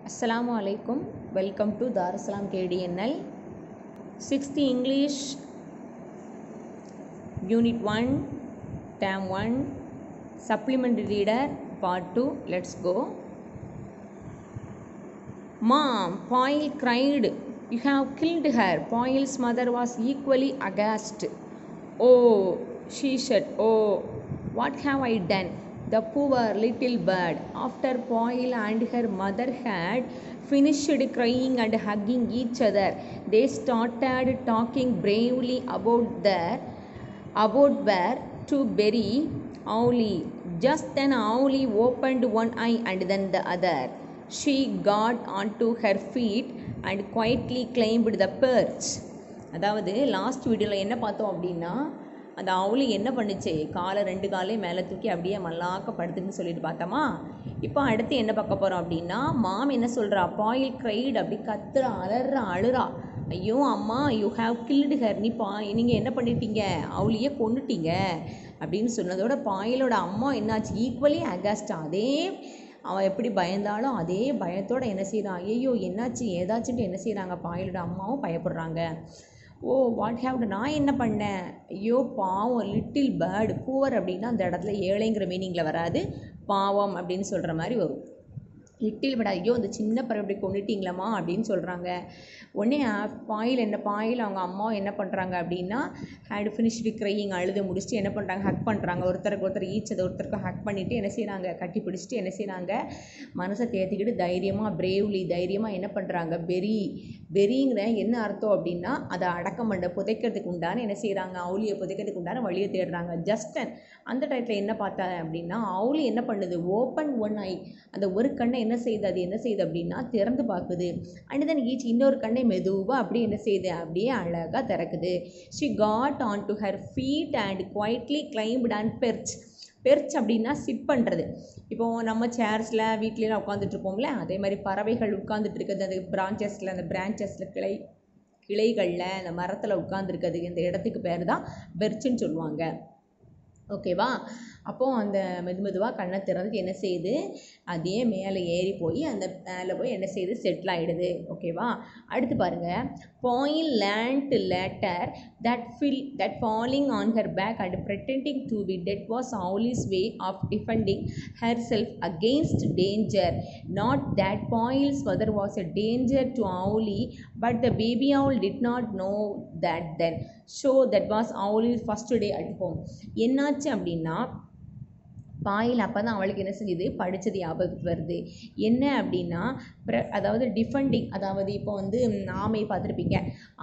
Assalamu alaikum. Welcome to Darussalam KDNL. 6th English Unit 1 Term 1 Supplementary Reader Part 2. Let's go. Mom, Poyle cried. You have killed her. Poyle's mother was equally aghast. Oh, she said, oh, what have I done? The poor little bird. After Poyle and her mother had finished crying and hugging each other, they started talking bravely about where to bury Owlie. Just then Owlie opened one eye and then the other. She got onto her feet and quietly climbed the perch. அதாவது last வீடியோவில் என்ன பார்த்தோம் அப்படின்னா அந்த அவுளி என்ன பண்ணுச்சு, காலை ரெண்டு காலையும் மேலே தூக்கி அப்படியே மல்லாக்க படுத்துன்னு சொல்லிட்டு பார்த்தோமா. இப்போ அடுத்து என்ன பார்க்க போகிறோம் அப்படின்னா, மாம் என்ன சொல்கிறா, பாயில் கிரைட் அப்படி கத்துறா, அழுறா. ஐயோ அம்மா, யூ ஹாவ் கில்டு ஹர், நீங்கள் என்ன பண்ணிட்டீங்க, அவளையே கொண்டுட்டீங்க அப்படின்னு சொன்னதோட பாயிலோட அம்மா என்னாச்சு, ஈக்குவலி அகாஸ்டா, அதே அவன் எப்படி பயந்தாலும் அதே பயத்தோடு என்ன செய்கிறான், ஐயோ என்னாச்சு ஏதாச்சுன்ட்டு என்ன செய்கிறாங்க, பாயிலோட அம்மாவும் பயப்படுறாங்க. ஓ வாட் ஹேவ் நான் என்ன பண்ணேன், ஐயோ பாவம் லிட்டில் பேர்டு. பூவர் அப்படின்னா அந்த இடத்துல ஏழைங்கிற மீனிங்கில் வராது, பாவம் அப்படின்னு சொல்கிற மாதிரி வரும். லிட்டில் பேர்டு, ஐயோ அந்த சின்ன பறவை இப்படி கொண்டுட்டிங்களம்மா அப்படின்னு சொல்கிறாங்க. உடனே பாயில் அவங்க அம்மா என்ன பண்ணுறாங்க அப்படின்னா, ஹேட் ஃபினிஷ்டு க்ரையிங், அழுது முடிச்சுட்டு என்ன பண்ணுறாங்க, ஹக் பண்ணுறாங்க. ஒருத்தருக்கு ஒருத்தர் ஈச்சதை ஒருத்தருக்கு ஹக் பண்ணிவிட்டு என்ன செய்கிறாங்க, கட்டி பிடிச்சிட்டு என்ன செய்கிறாங்க, மனசை தேர்த்திக்கிட்டு தைரியமாக என்ன பண்ணுறாங்க, பெரிங்கிற என்ன அர்த்தம் அப்படின்னா அதை அடக்கம் பண்ண புதைக்கிறதுக்கு உண்டான என்ன செய்கிறாங்க, அவுளியை புதைக்கிறதுக்கு உண்டான வழியை தேடுறாங்க. ஜஸ்டன் அந்த டயத்தில் என்ன பார்த்தா அப்படின்னா, அவுளி என்ன பண்ணுது, ஓப்பன் ஒன் ஐ, அந்த ஒரு கண்ணை என்ன செய்யுது அப்படின்னா திறந்து பார்க்குது. அண்ட் தென் ஈச் இன்னொரு கண்ணை மெதுவாக அப்படி என்ன செய்யுது, அப்படியே அழகாக திறக்குது. She got on to her feet and quietly climbed and perch அப்படின்னா சிட் பண்ணுறது. இப்போது நம்ம சேர்ஸில் வீட்லலாம் உட்காந்துட்ருப்போம்ல, அதே மாதிரி பறவைகள் உட்காந்துட்டு இருக்கிறது, அந்த பிரான்ச்சஸில் கிளைகளில் அந்த மரத்தில் உட்காந்துருக்கிறது, இந்த இடத்துக்கு பேர் தான் பெர்ச்சுன்னு சொல்லுவாங்க. ஓகேவா? அப்போது அந்த மெதுவாக கண்ணை திறந்து என்ன செய்யுது, அதே மேலே ஏறி போய் அந்த மேலே போய் என்ன செய்யுது, செட்டில் ஆகிடுது. ஓகேவா? அடுத்து பாருங்கள், பாயில் land later that falling on her back and pretending to be dead was Owlie's way of defending herself against danger. Not that Poyle's mother was a danger to Owlie, but the baby owl did not know that then. So that was Owlie's first day at home. என்னாச்சு அப்படின்னா, boil அப்போ தான் அவளுக்கு என்ன செஞ்சுது, படித்தது ஞாபகத்துக்கு வருது. என்ன அப்படின்னா அதாவது டிஃபெண்டிங், அதாவது இப்போ வந்து ஆமை பார்த்துருப்பீங்க,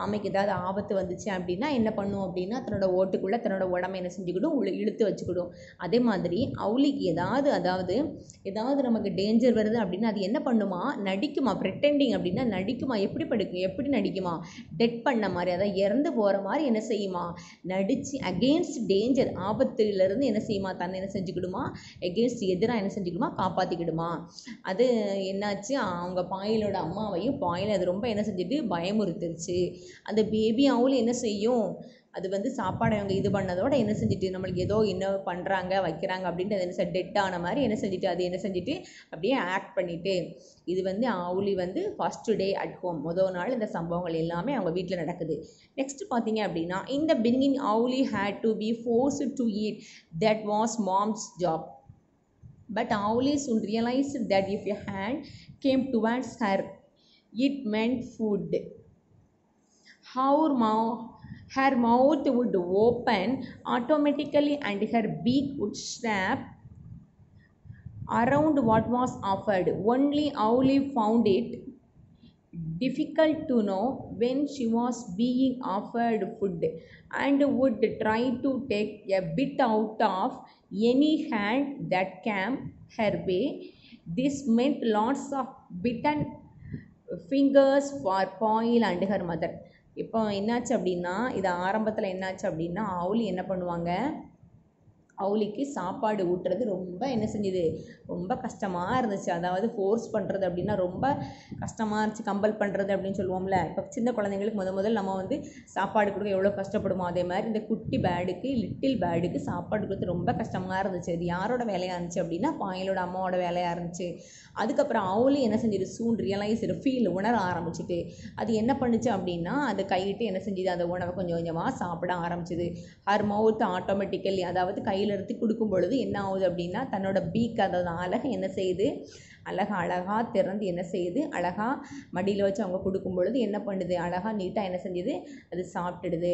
ஆமைக்கு ஏதாவது ஆபத்து வந்துச்சு அப்படின்னா என்ன பண்ணும் அப்படின்னா, தன்னோட ஓட்டுக்குள்ளே தன்னோட உடம்பை என்ன செஞ்சுக்கிடும், இழுத்து வச்சுக்கிடும். அதே மாதிரி அவளுக்கு ஏதாவது நமக்கு டேஞ்சர் வருது அப்படின்னா அது என்ன பண்ணுமா, நடிக்குமா. ப்ரிட்டெண்டிங் அப்படின்னா நடிக்குமா. எப்படி நடிக்குமா, டெட் பண்ண மாதிரி, அதாவது இறந்து போகிற மாதிரி என்ன செய்யுமா, நடித்து அகெயின்ஸ்ட் டேஞ்சர், ஆபத்துலேருந்து என்ன செய்யுமா, தன்னை என்ன செஞ்சுக்கிடுமா, எகெயின்ஸ்ட் எதிராக என்ன செஞ்சுக்கிடுமா, காப்பாற்றிக்கிடுமா. அது என்னாச்சு, அவங்க பாயிலோட அம்மாவையும் பாயில் அது ரொம்ப என்ன செஞ்சுட்டு பயமுறுத்துருச்சு. அந்த பேபி அவுல் என்ன செய்யும், அது வந்து சாப்பாடை அவங்க இது பண்ணதோட என்ன செஞ்சுட்டு, நம்மளுக்கு ஏதோ என்ன பண்ணுறாங்க வைக்கிறாங்க அப்படின்ட்டு அது என்ன டெட் ஆன மாதிரி என்ன செஞ்சுட்டு அப்படியே ஆக்ட் பண்ணிட்டு. இது வந்து அவுலி வந்து ஃபர்ஸ்ட் டே அட் ஹோம், முதல் நாள் இந்த சம்பவங்கள் எல்லாமே அவங்க வீட்டில் நடக்குது. நெக்ஸ்ட் பார்த்தீங்க அப்படின்னா, இந்த beginning Owlie had to be forced to eat, that was mom's job. But Owlie soon realized that if a hand came towards her, it meant food. Her mouth would open automatically and her beak would snap around what was offered. Only Owlie found it difficult to know when she was being offered food and would try to take a bit out of any hand that came her way. This meant lots of bitten fingers for Poyle and her mother. இப்போ என்னாச்சு அப்படின்னா, இது ஆரம்பத்தில் என்னாச்சு அப்படின்னா, அவுளி என்ன பண்ணுவாங்க, அவுலிக்கு சாப்பாடு ஊட்டுறது ரொம்ப என்ன செஞ்சுது, ரொம்ப கஷ்டமாக இருந்துச்சு. அதாவது ஃபோர்ஸ் பண்ணுறது அப்படின்னா ரொம்ப கஷ்டமாக இருந்துச்சு. கம்பல் பண்ணுறது அப்படின்னு சொல்லுவோம்ல. இப்போ சின்ன குழந்தைங்களுக்கு முதல் நம்ம வந்து சாப்பாடு கொடுக்க எவ்வளோ கஷ்டப்படுமோ, அதே மாதிரி இந்த குட்டி பேர்டுக்கு, லிட்டில் பேர்டுக்கு சாப்பாடு கொடுத்து ரொம்ப கஷ்டமாக இருந்துச்சு. அது யாரோட வேலையாக இருந்துச்சு அப்படின்னா பாயலோட அம்மாவோட வேலையாக இருந்துச்சு. அதுக்கப்புறம் அவுலி என்ன செஞ்சுது, சூன் ரியலைஸ் ஃபீல் உணர ஆரம்பிச்சுட்டு அது என்ன பண்ணுச்சு அப்படின்னா அது கையிட்டு என்ன செஞ்சுது, அந்த உணவை கொஞ்சம் கொஞ்சமாக சாப்பிட ஆரம்பிச்சுது. ஹர் மவுத் ஆட்டோமேட்டிக்கலி, அதாவது கையில் எடுத்து கொடுக்கும் பொழுது என்ன ஆகுது அப்படின்னா தன்னோட பீக், அதாவது அழகை என்ன செய்யுது, அழகாக திறந்து என்ன செய்யுது, அழகாக மடியில் வச்சு அவங்க கொடுக்கும் பொழுது என்ன பண்ணுது, அழகாக நீட்டாக என்ன செஞ்சுது, அது சாப்பிட்டுடுது.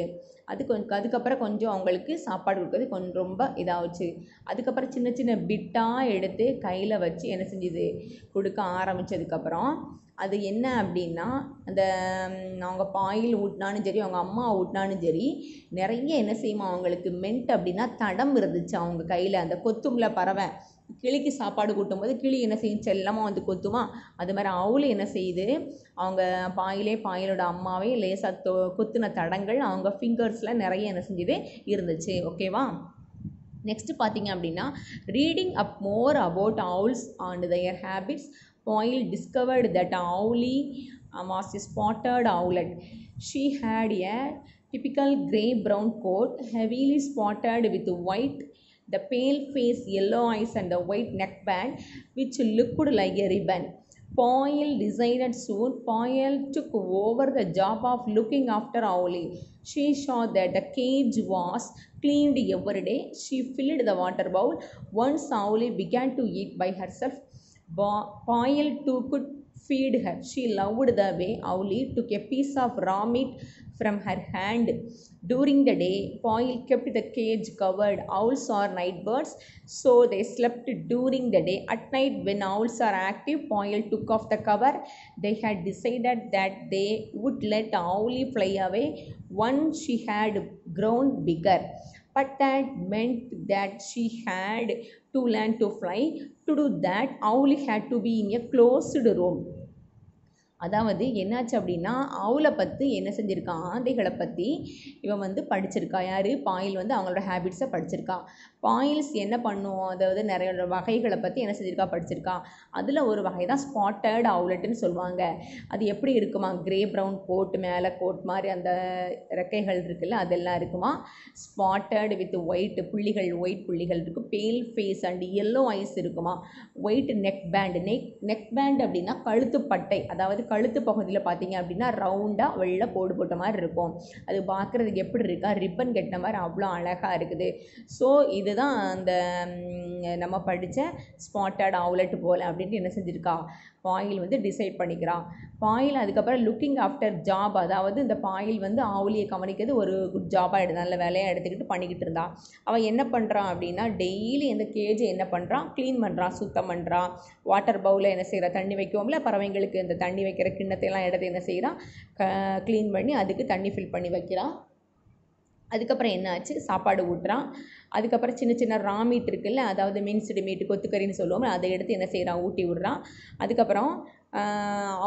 அதுக்கப்புறம் கொஞ்சம் அவங்களுக்கு சாப்பாடு கொடுக்குறது கொஞ்சம் ரொம்ப இதாகிடுச்சு. அதுக்கப்புறம் சின்ன சின்ன பிட்டாக எடுத்து கையில் வச்சு என்ன செஞ்சுது, கொடுக்க ஆரம்பித்ததுக்கப்புறம் அது என்ன அப்படின்னா அந்த அவங்க பாயில் ஊட்டினாலும் சரி, அவங்க அம்மா ஊட்டினாலும் சரி, நிறைய என்ன செய்யுமா அவங்களுக்கு மென்ட் அப்படின்னா தடம் இருந்துச்சு அவங்க கையில். அந்த கொத்தும்ல பறவை கிளிக்கு சாப்பாடு கூட்டும்போது கிளி என்ன செய்யும், செல்லமாக வந்து கொத்துமா, அது மாதிரி அவுளி என்ன செய்யுது, அவங்க பாயிலோட அம்மாவே லேசாக கொத்துன தடங்கள் அவங்க ஃபிங்கர்ஸில் நிறைய என்ன செஞ்சுது இருந்துச்சு. ஓகேவா. நெக்ஸ்ட் பார்த்தீங்க அப்படின்னா reading up more about owls and their habits, Poyle discovered that Owlie was a spotted owlet. She had a typical grey-brown coat, heavily spotted with white, the pale face, yellow eyes and the white neckband which looked like a ribbon. Poyle decided soon. Poyle took over the job of looking after Owlie. She saw that the cage was cleaned every day. She filled the water bowl. Once Owlie began to eat by herself, Poyle too could feed her. She loved the way Owlie took a piece of raw meat from her hand. During the day, Poyle kept the cage covered. Owls are night birds, so they slept during the day. At night, when owls are active, Poyle took off the cover. They had decided that they would let Owlie fly away once she had grown bigger. But that meant that she had to learn to fly. To do that, Owlie had to be in a closed room. அதாவது என்னாச்சு அப்படின்னா அவுலை பற்றி என்ன செஞ்சுருக்கா, ஆந்தைகளை பற்றி இவன் வந்து படிச்சிருக்கா. யார், boil வந்து அவங்களோட ஹேபிட்ஸை படிச்சிருக்கா. பாயில்ஸ் என்ன பண்ணும், அதாவது நிறைய வகைகளை பற்றி என்ன செஞ்சுருக்கா, படிச்சிருக்கா. அதில் ஒரு வகை தான் ஸ்பாட்டட் அவுலட்டுன்னு சொல்லுவாங்க. அது எப்படி இருக்குமா, கிரே ப்ரௌன் கோட், மேலே கோட் மாதிரி அந்த ரெக்கைகள் இருக்குல்ல அதெல்லாம் இருக்குமா. ஸ்பாட்டட் வித் ஒயிட் புள்ளிகள், ஒயிட் புள்ளிகள் இருக்குது. பேல் ஃபேஸ் அண்ட் எல்லோ ஐஸ் இருக்குமா. White neck band. Neck band அப்படின்னா கழுத்துப்பட்டை, அதாவது கழுத்து பகுதியில் பார்த்தீங்க அப்படின்னா ரவுண்டாக வெள்ளை போடு போட்ட மாதிரி இருக்கும். அது பார்க்குறதுக்கு எப்படி இருக்கா, ரிப்பன் கட்டின மாதிரி அவ்வளோ அழகாக இருக்குது. ஸோ இதுதான் அந்த நம்ம படித்த ஸ்பாட்டட் அவுலட் போல் அப்படின்ட்டு என்ன செஞ்சுருக்கா பாயில் வந்து டிசைட் பண்ணிக்கிறான். பாயில் அதுக்கப்புறம் லுக்கிங் ஆஃப்டர் ஜாப், அதாவது இந்த பாயில் வந்து ஆவுலியை கவனிக்கிறது ஒரு குட் ஜாபாக நல்ல வேலையாக எடுத்துக்கிட்டு பண்ணிக்கிட்டு இருந்தான். அவன் என்ன பண்ணுறான் அப்படின்னா டெய்லி இந்த கேஜை என்ன பண்ணுறான், க்ளீன் பண்ணுறான், சுத்தம் பண்ணுறான். வாட்டர் பவுலில் என்ன செய்கிறா, தண்ணி வைக்குவோம்ல பறவைங்களுக்கு, இந்த தண்ணி வைக்கிற கிண்ணத்தையெல்லாம் எடுத்து என்ன செய்கிறான், க்ளீன் பண்ணி அதுக்கு தண்ணி ஃபில் பண்ணி வைக்கிறான். அதுக்கப்புறம் என்னாச்சு, சாப்பாடு ஊட்டுறான். அதுக்கப்புறம் சின்ன சின்ன ரா மீட் இருக்குல்ல, அதாவது மின்ஸ்டு மீட்டு, கொத்துக்கறின்னு சொல்லுவோம், அதை எடுத்து என்ன செய்கிறான், ஊட்டி விடுறான். அதுக்கப்புறம்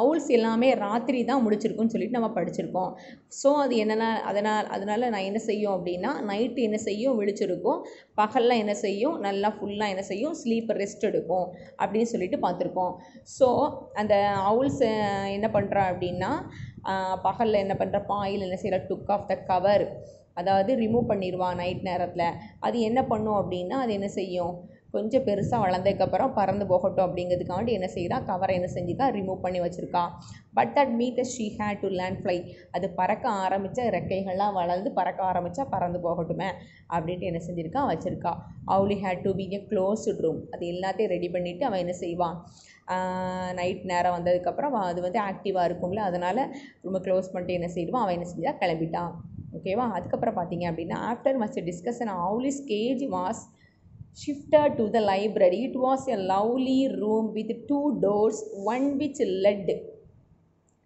அவுல்ஸ் எல்லாமே ராத்திரி தான் முடிச்சிருக்குன்னு சொல்லிட்டு நம்ம படிச்சிருக்கோம். ஸோ அது என்னென்னா அதனால் நான் என்ன செய்யும் அப்படின்னா நைட்டு என்ன செய்யும், விழிச்சிருக்கும். பகலில் என்ன செய்யும், நல்லா ஃபுல்லாக என்ன செய்யும், ஸ்லீப் ரெஸ்ட் எடுக்கும் அப்படின்னு சொல்லிட்டு பார்த்துருக்கோம். ஸோ அந்த அவுல்ஸ் என்ன பண்ணுறா அப்படின்னா பகலில் என்ன பண்ணுற, பாயில் என்ன செய்கிற, டுக் ஆஃப் த கவர், அதாவது ரிமூவ் பண்ணிடுவான் நைட் நேரத்தில். அது என்ன பண்ணும் அப்படின்னா அது என்ன செய்யும், கொஞ்சம் பெருசாக வளர்ந்ததுக்கப்புறம் பறந்து போகட்டும் அப்படிங்கிறதுக்காண்டி என்ன செய்கிறா, கவரை என்ன செஞ்சுக்கா, ரிமூவ் பண்ணி வச்சுருக்கா. But that meant she had to land fly, அது பறக்க ஆரம்பித்த ரெக்கைகள்லாம் வளர்ந்து பறக்க ஆரம்பித்தா பறந்து போகட்டுமே அப்படின்ட்டு என்ன செஞ்சுருக்கா, வச்சுருக்கா. Owlie had to be a closed room, அது எல்லாத்தையும் ரெடி பண்ணிவிட்டு அவன் என்ன செய்வான், நைட் நேரம் வந்ததுக்கப்புறம் அது வந்து ஆக்டிவாக இருக்கும்ல, அதனால் ரூமை க்ளோஸ் பண்ணிட்டு என்ன செய்வான், அவன் என்ன செஞ்சா கிளம்பிட்டான். ஓகேவா. அதுக்கப்புறம் பார்த்தீங்க அப்படின்னா after much discussion Owlie's cage was shifted to the library. It was a lovely room with 2 doors, one which led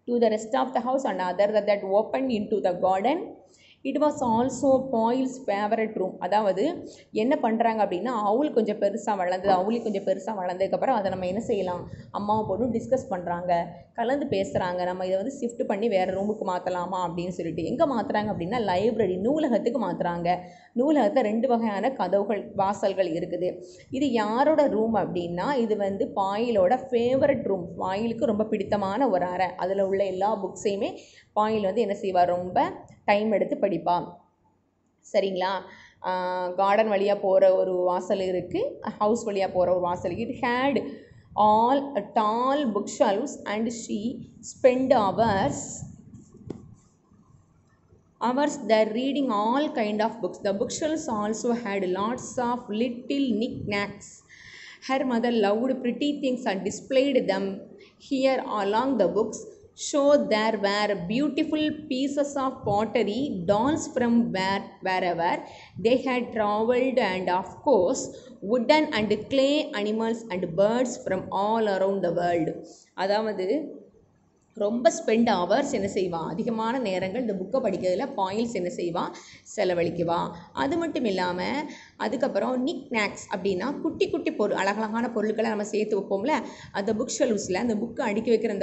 to the rest of the house and other that opened into the garden. It was also boils favourite room. அதாவது என்ன பண்ணுறாங்க அப்படின்னா, அவுல் கொஞ்சம் பெருசாக வளர்ந்தது, அவுலி கொஞ்சம் பெருசாக வளர்ந்ததுக்கப்புறம் அதை நம்ம என்ன செய்யலாம், அம்மாவை போட்டு டிஸ்கஸ் பண்ணுறாங்க, கலந்து பேசுகிறாங்க, நம்ம இதை வந்து ஷிஃப்ட் பண்ணி வேறு ரூமுக்கு மாற்றலாமா அப்படின்னு சொல்லிட்டு. எங்கே மாற்றுறாங்க அப்படின்னா லைப்ரரி, நூலகத்துக்கு மாற்றுறாங்க. நூலகத்தில் 2 வகையான கதவுகள் வாசல்கள் இருக்குது. இது யாரோட ரூம் அப்படின்னா, இது வந்து பாயிலோட ஃபேவரட் ரூம். பாயிலுக்கு ரொம்ப பிடித்தமான ஒரு அறை. அதில் உள்ள எல்லா புக்ஸையுமே பாயில் வந்து என்ன செய்வார், ரொம்ப டைம் எடுத்து படிப்பான். சரிங்களா. கார்டன் வழியாக போகிற ஒரு வாசல் இருக்குது, ஹவுஸ் வழியாக போகிற ஒரு வாசல். It had all tall bookshelves and she spent hours there reading all kind of books. The bookshelves also had lots of little knick-knacks. Her mother loved pretty things and displayed them here along the books. So there were beautiful pieces of pottery, dolls from wherever they had traveled, and of course wooden and clay animals and birds from all around the world. அதாவது ரொம்ப spend hours என்ன செய்வான், அதிகமான நேரங்கள் இந்த புக்கை படிக்கிறதுல boils என்ன செய்வான், செலவழிக்குவா. அது மட்டும் இல்லாமல் அதுக்கப்புறம் நிக் நாக்ஸ் அப்படின்னா குட்டி குட்டி பொருள், அழகழகான பொருட்களை நம்ம சேர்த்து வைப்போம்ல, அந்த புக் ஷெல்ஃப்ஸில் அந்த புக்கை அடுக்கி வைக்கிற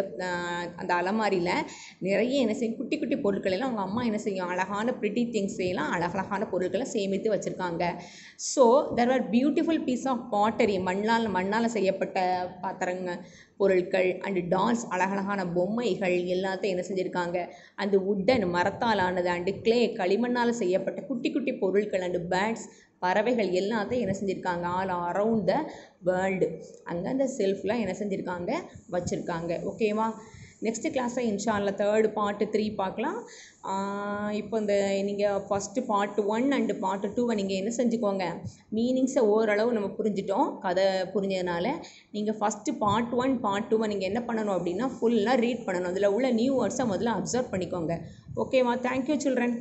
அந்த அலமாரியில் நிறைய என்ன செய்யும், குட்டி குட்டி பொருட்கள் எல்லாம் அவங்க அம்மா என்ன செய்யும், அழகான ப்ரிட்டி திங்ஸ் எல்லாம் அழகழகான பொருட்களை சேமித்து வச்சுருக்காங்க. So there are beautiful piece of pottery, மண்ணால் செய்யப்பட்ட பாத்திரங்க பொருட்கள், அண்டு டால்ஸ் அழகழகான பொம்மைகள் எல்லாத்தையும் என்ன செஞ்சுருக்காங்க, அந்த உட்டன் மரத்தால் ஆனது, அண்டு கிளே களிமண்ணால் செய்யப்பட்ட குட்டி குட்டி பொருட்கள், அண்டு பேர்ட்ஸ் பறவைகள் எல்லாத்தையும் என்ன செஞ்சுருக்காங்க, ஆல் அரவுண்ட் த வேர்ல்டு அங்கே அந்த செல்ஃப்லாம் என்ன செஞ்சுருக்காங்க, வச்சுருக்காங்க. ஓகேவா. நெக்ஸ்ட்டு கிளாஸில் இன்ஷா அல்லாஹ் 3rd part 3 பார்க்கலாம். இப்போ இந்த நீங்கள் ஃபஸ்ட்டு part 1 அண்டு part 2 நீங்கள் என்ன செஞ்சுக்கோங்க, மீனிங்ஸை ஓரளவு நம்ம புரிஞ்சிட்டோம், கதை புரிஞ்சதுனால. நீங்கள் ஃபஸ்ட்டு part 1 part 2 நீங்கள் என்ன பண்ணணும் அப்படின்னா ஃபுல்லாக ரீட் பண்ணணும். அதில் உள்ள நியூ வேர்ட்ஸை முதல்ல அப்சர்வ் பண்ணிக்கோங்க. ஓகேவா. Thank you children.